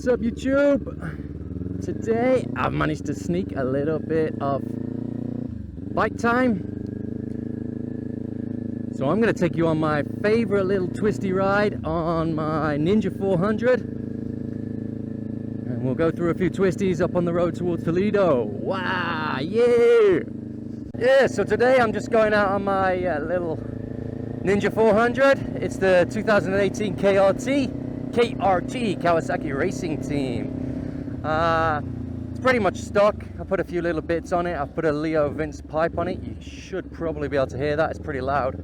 What's up, YouTube? Today I've managed to sneak a little bit of bike time, so I'm going to take you on my favorite little twisty ride on my Ninja 400, and we'll go through a few twisties up on the road towards Toledo. Wow, yeah, so today I'm just going out on my little Ninja 400. It's the 2018 KRT Kawasaki Racing Team. It's pretty much stock. I put a few little bits on it. I've put a Leo Vince pipe on it. You should probably be able to hear that. It's pretty loud.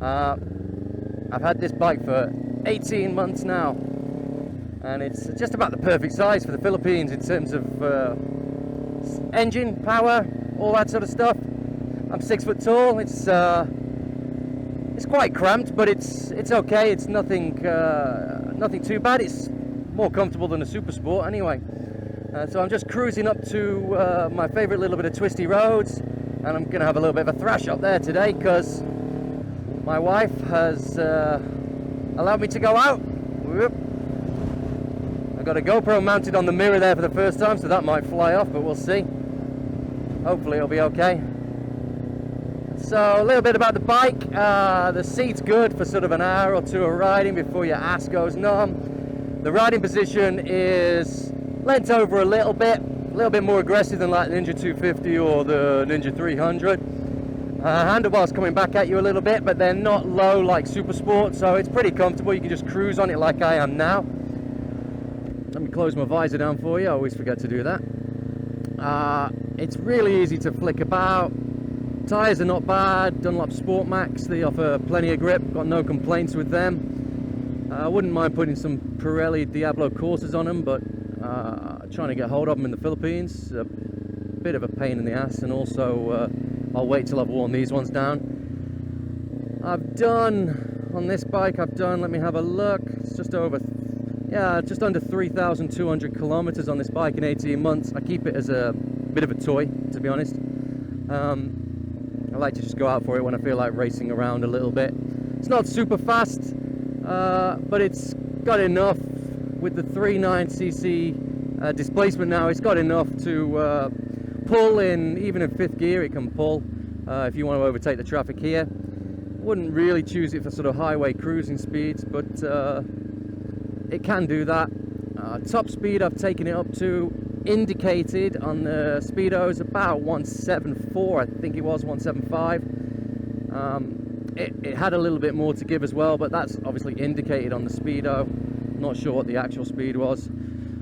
I've had this bike for 18 months now, and it's just about the perfect size for the Philippines in terms of engine, power, all that sort of stuff. I'm 6 foot tall. It's quite cramped, but it's okay. It's nothing too bad. It's more comfortable than a Super Sport anyway. So I'm just cruising up to my favorite little bit of twisty roads, and I'm gonna have a little bit of a thrash up there today because my wife has allowed me to go out. Whoop. I've got a GoPro mounted on the mirror there for the first time, so that might fly off, but we'll see. Hopefully it'll be okay. So a little bit about the bike. The seat's good for sort of an hour or two of riding before your ass goes numb. The riding position is leant over a little bit more aggressive than like the Ninja 250 or the Ninja 300. Handlebars coming back at you a little bit, but they're not low like Super Sport, so it's pretty comfortable. You can just cruise on it like I am now. Let me close my visor down for you. I always forget to do that. It's really easy to flick about. Tyres are not bad. Dunlop Sport Max, they offer plenty of grip. Got no complaints with them. I wouldn't mind putting some Pirelli Diablo Corsas on them, but trying to get hold of them in the Philippines, a bit of a pain in the ass, and also I'll wait till I've worn these ones down. I've done, on this bike, let me have a look, it's just under 3,200 kilometers on this bike in 18 months. I keep it as a bit of a toy, to be honest. I like to just go out for it when I feel like racing around a little bit. It's not super fast, but it's got enough with the 3.9cc displacement now. It's got enough to pull in, even in 5th gear it can pull if you want to overtake the traffic here. Wouldn't really choose it for sort of highway cruising speeds, but it can do that. Top speed I've taken it up to, indicated on the speedos, about 174, I think it was 175. It had a little bit more to give as well, but that's obviously indicated on the speedo. Not sure what the actual speed was.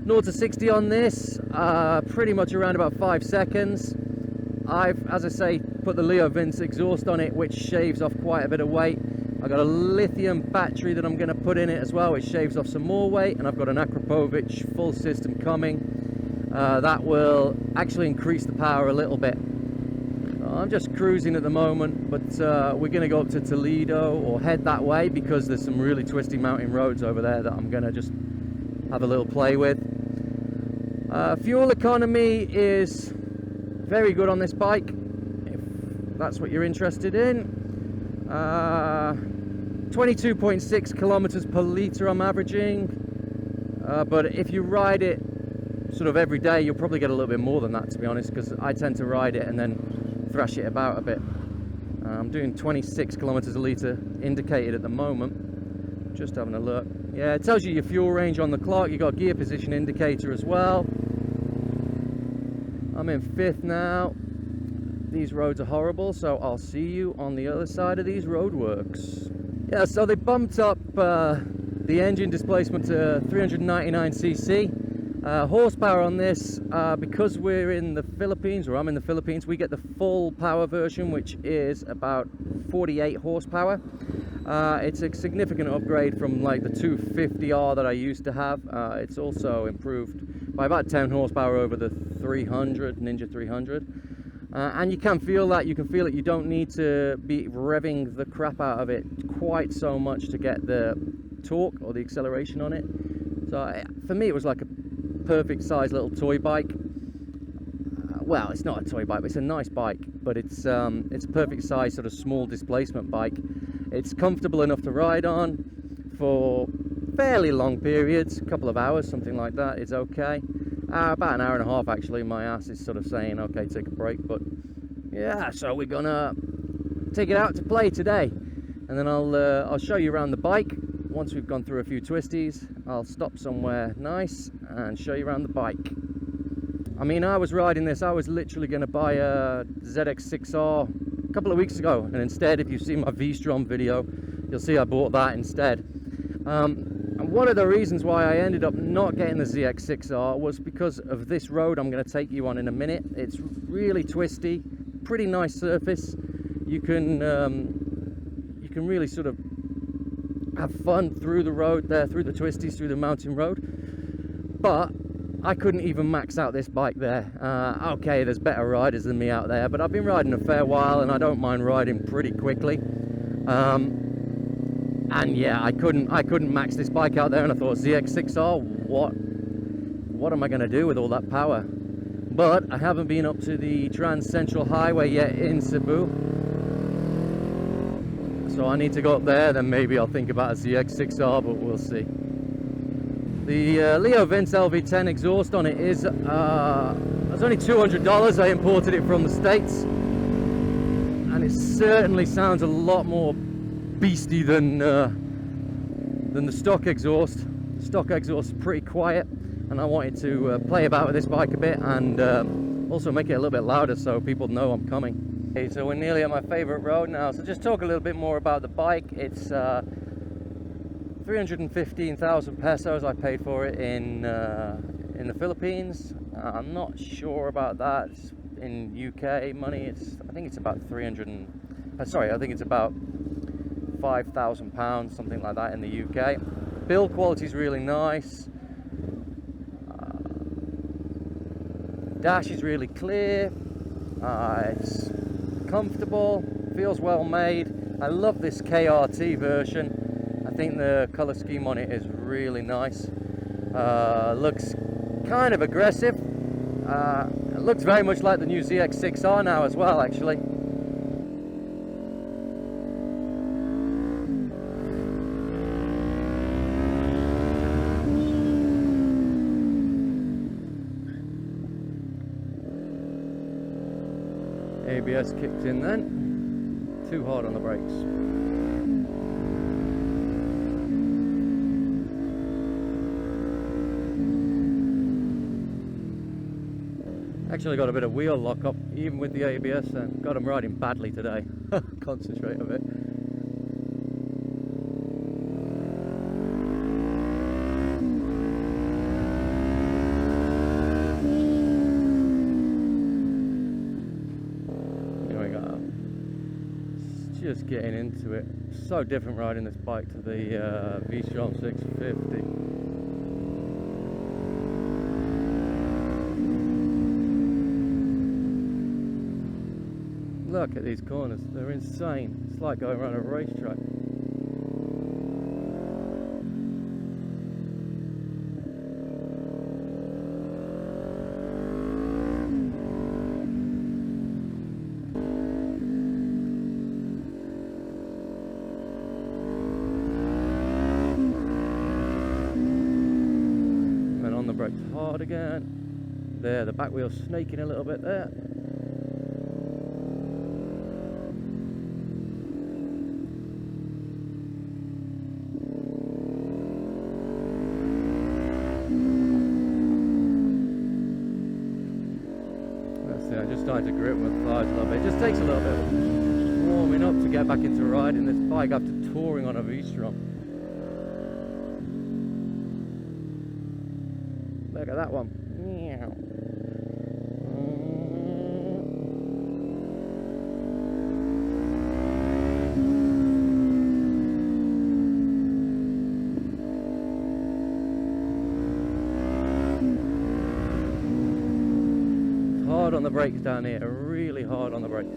0 to 60 on this, pretty much around about 5 seconds. I've, as I say, put the Leo Vince exhaust on it, which shaves off quite a bit of weight. I've got a lithium battery that I'm going to put in it as well, which shaves off some more weight, and I've got an Akrapovic full system coming. That will actually increase the power a little bit. I'm just cruising at the moment, but we're going to go up to Toledo or head that way because there's some really twisty mountain roads over there that I'm going to just have a little play with. Fuel economy is very good on this bike, if that's what you're interested in. 22.6 kilometers per litre I'm averaging, but if you ride it sort of every day, you'll probably get a little bit more than that, to be honest, because I tend to ride it and then thrash it about a bit. I'm doing 26 kilometers a litre indicated at the moment. Just having a look. Yeah, it tells you your fuel range on the clock. You've got gear position indicator as well. I'm in 5th now. These roads are horrible, so I'll see you on the other side of these roadworks. Yeah, so they bumped up the engine displacement to 399cc. Horsepower on this, because we're in the Philippines, or I'm in the Philippines, we get the full power version, which is about 48 horsepower. It's a significant upgrade from like the 250R that I used to have. It's also improved by about 10 horsepower over the 300, Ninja 300. And you can feel that. You can feel it. You don't need to be revving the crap out of it quite so much to get the torque or the acceleration on it. So for me, it was like a perfect size little toy bike. Well, it's not a toy bike, but it's a nice bike, but it's a perfect size sort of small displacement bike. It's comfortable enough to ride on. For fairly long periods, a couple of hours, something like that, is okay. About an hour and a half actually. My ass is sort of saying okay, take a break, but yeah, so we're gonna take it out to play today, and then I'll show you around the bike. Once we've gone through a few twisties, I'll stop somewhere nice and show you around the bike. I mean, I was riding this, I was literally going to buy a ZX6R a couple of weeks ago, and instead, if you see my V-Strom video, you'll see I bought that instead. And one of the reasons why I ended up not getting the ZX6R was because of this road I'm going to take you on in a minute. It's really twisty, pretty nice surface. You can really sort of have fun through the road there, through the twisties, through the mountain road. But I couldn't even max out this bike there. Okay, there's better riders than me out there, but I've been riding a fair while and I don't mind riding pretty quickly. And yeah, I couldn't max this bike out there, and I thought, ZX6R, what am I going to do with all that power? But I haven't been up to the Trans Central Highway yet in Cebu, so I need to go up there. Then maybe I'll think about a ZX6R, but we'll see. The Leo Vince LV10 exhaust on it is it's only $200. I imported it from the States, and it certainly sounds a lot more beastie than the stock exhaust. The stock exhaust is pretty quiet, and I wanted to play about with this bike a bit, and also make it a little bit louder so people know I'm coming. Okay, so we're nearly at my favorite road now, so just talk a little bit more about the bike. It's 315,000 pesos I paid for it in the Philippines. I'm not sure about that in UK money. I think it's about I think it's about £5,000, something like that in the UK. Build quality is really nice. Dash is really clear. It's comfortable, feels well made. I love this KRT version. I think the color scheme on it is really nice. Looks kind of aggressive. It looks very much like the new ZX6R now as well, actually. ABS kicked in then. Too hard on the brakes. Actually got a bit of wheel lock up even with the ABS, and got them riding badly today. Concentrate a bit. Just getting into it. So different riding this bike to the V-Strom 650. Look at these corners, they're insane. It's like going around a racetrack. Brakes hard again. There, the back wheel's snaking a little bit there. That's it, I just started to grip my thighs a little bit. It just takes a little bit of warming up to get back into riding this bike after touring on a V-Strom. Look at that one. Hard on the brakes down here, really hard on the brakes.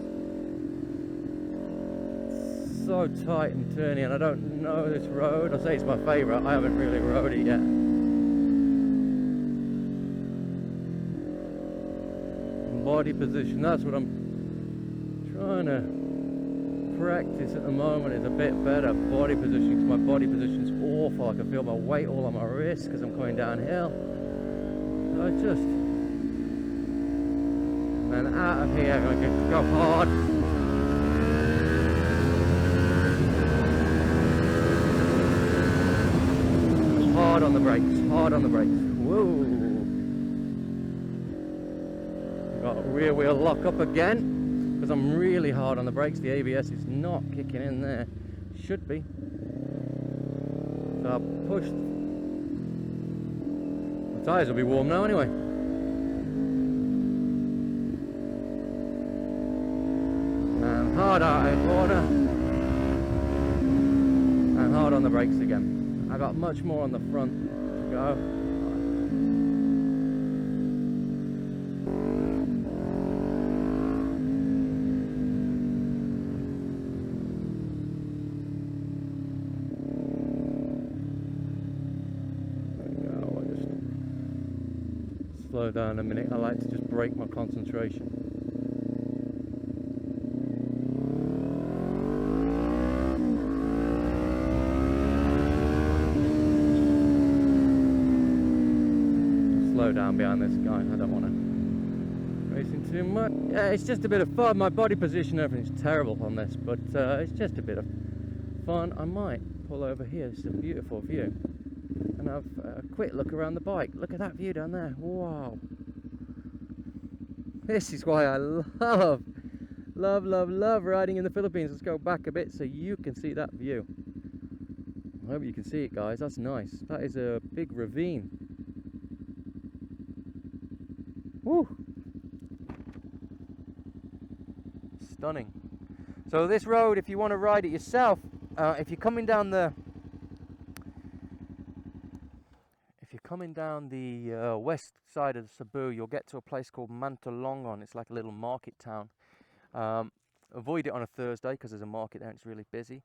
So tight and turny, and I don't know this road. I say it's my favourite, I haven't really rode it yet. Body position, that's what I'm trying to practice at the moment is a bit better body positioning, because my body position's awful. I can feel my weight all on my wrist because I'm going downhill. So and out of here, I'm going to go hard. Hard on the brakes, hard on the brakes. Whoa! Got rear wheel lock up again because I'm really hard on the brakes. The ABS is not kicking in there. Should be. So I pushed. The tyres will be warm now anyway. And hard out of order. And hard on the brakes again. I got much more on the front to go. There we go. I'll just slow down a minute. I like to just break my concentration. Down behind this guy. I don't want to racing too much. Yeah, it's just a bit of fun. My body position, everything's terrible on this, but it's just a bit of fun. I might pull over here. It's a beautiful view, and have a quick look around the bike. Look at that view down there. Wow, this is why I love riding in the Philippines. Let's go back a bit so you can see that view. I hope you can see it, guys. That's nice. That is a big ravine. Woo! Stunning. So this road, if you want to ride it yourself, if you're coming down the west side of Cebu, you'll get to a place called Mantolongon. It's like a little market town. Avoid it on a Thursday because there's a market there and it's really busy.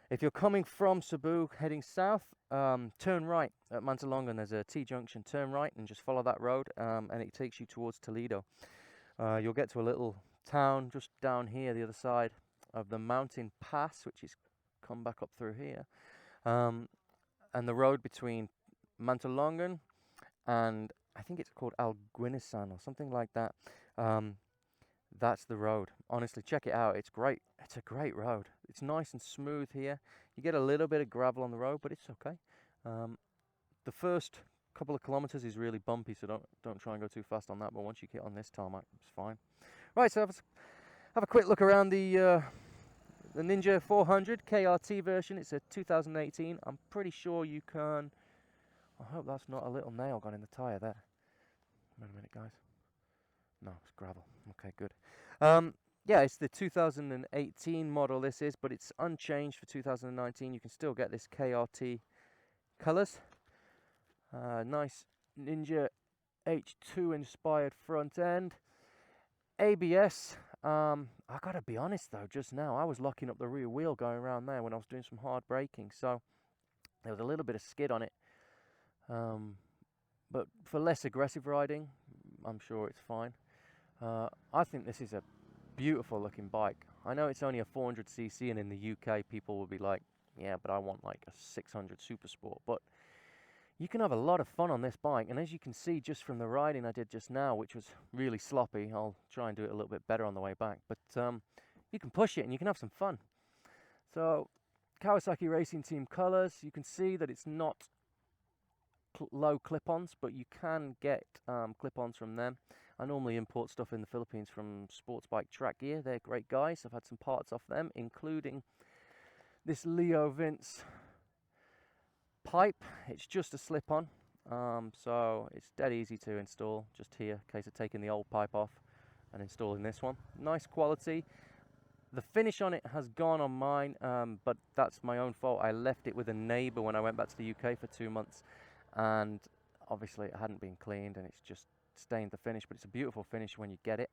If you're coming from Cebu heading south, turn right at Mantolongon. There's a T-junction, turn right and just follow that road, and it takes you towards Toledo. You'll get to a little town just down here, the other side of the mountain pass, which is come back up through here. And the road between Mantolongon and I think it's called Alguinisan or something like that. That's the road. Honestly, check it out. It's great. It's a great road. It's nice and smooth here. You get a little bit of gravel on the road, but it's okay. The first couple of kilometers is really bumpy, so don't try and go too fast on that. But once you get on this tarmac, it's fine. Right, so have a quick look around the Ninja 400 KRT version. It's a 2018. I'm pretty sure you can. I hope that's not a little nail gone in the tire there. Wait a minute, guys. No, it's gravel. Okay, good. Yeah, it's the 2018 model this is, but it's unchanged for 2019. You can still get this KRT colours. Nice Ninja H2 inspired front end. ABS. I gotta be honest though, just now I was locking up the rear wheel going around there when I was doing some hard braking, so there was a little bit of skid on it. But for less aggressive riding, I'm sure it's fine. I think this is a beautiful looking bike. I know it's only a 400cc, and in the UK people will be like, yeah, but I want like a 600 Super Sport. But you can have a lot of fun on this bike, and as you can see just from the riding I did just now, which was really sloppy, I'll try and do it a little bit better on the way back, but you can push it and you can have some fun. So Kawasaki Racing Team colours, you can see that it's not low clip-ons, but you can get clip-ons from them. I normally import stuff in the Philippines from Sports Bike Track Gear. They're great guys. I've had some parts off them, including this Leo Vince pipe. It's just a slip-on, so it's dead easy to install. Just here, in case of taking the old pipe off and installing this one. Nice quality. The finish on it has gone on mine, but that's my own fault. I left it with a neighbour when I went back to the UK for 2 months, and obviously it hadn't been cleaned and it's just stained the finish, but it's a beautiful finish when you get it.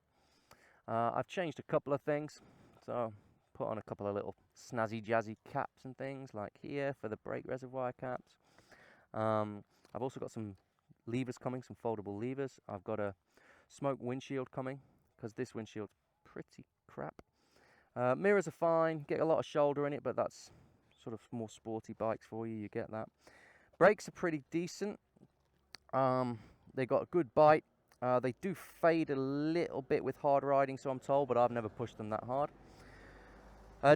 I've changed a couple of things, so put on a couple of little snazzy jazzy caps and things like here for the brake reservoir caps. I've also got some levers coming, some foldable levers. I've got a smoke windshield coming because this windshield's pretty crap. Mirrors are fine, get a lot of shoulder in it, but that's sort of more sporty bikes for you, you get that. Brakes are pretty decent. They got a good bite. They do fade a little bit with hard riding, so I'm told, but I've never pushed them that hard.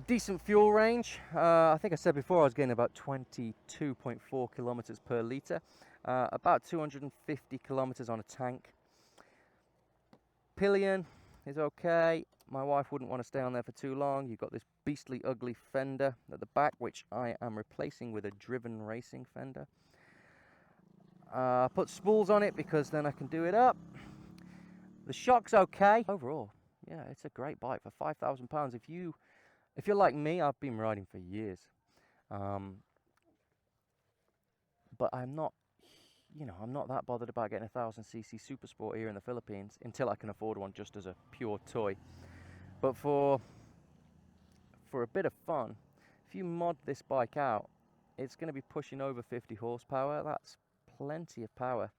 Decent fuel range. I think I said before I was getting about 22.4 kilometers per litre. About 250 kilometers on a tank. Pillion is okay. My wife wouldn't want to stay on there for too long. You've got this beastly ugly fender at the back, which I am replacing with a driven racing fender. Put spools on it because then I can do it up. The shock's okay. Overall, yeah, it's a great bike for £5,000. If you're like me, I've been riding for years, but I'm not that bothered about getting a 1000cc super sport here in the Philippines until I can afford one just as a pure toy. But for a bit of fun, if you mod this bike out, it's going to be pushing over 50 horsepower. That's plenty of power.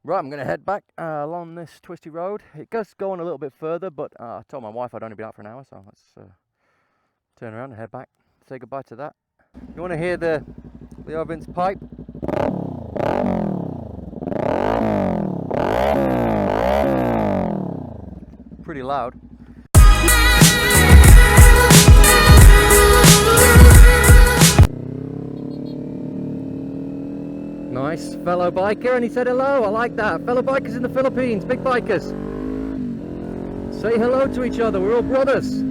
Right, I'm going to head back along this twisty road. It does go on a little bit further, but I told my wife I'd only be out for an hour, so let's turn around and head back. Say goodbye to that. You want to hear the Ovin's pipe? Pretty loud. Nice fellow biker, and he said hello. I like that. Fellow bikers in the Philippines, big bikers. Say hello to each other. We're all brothers.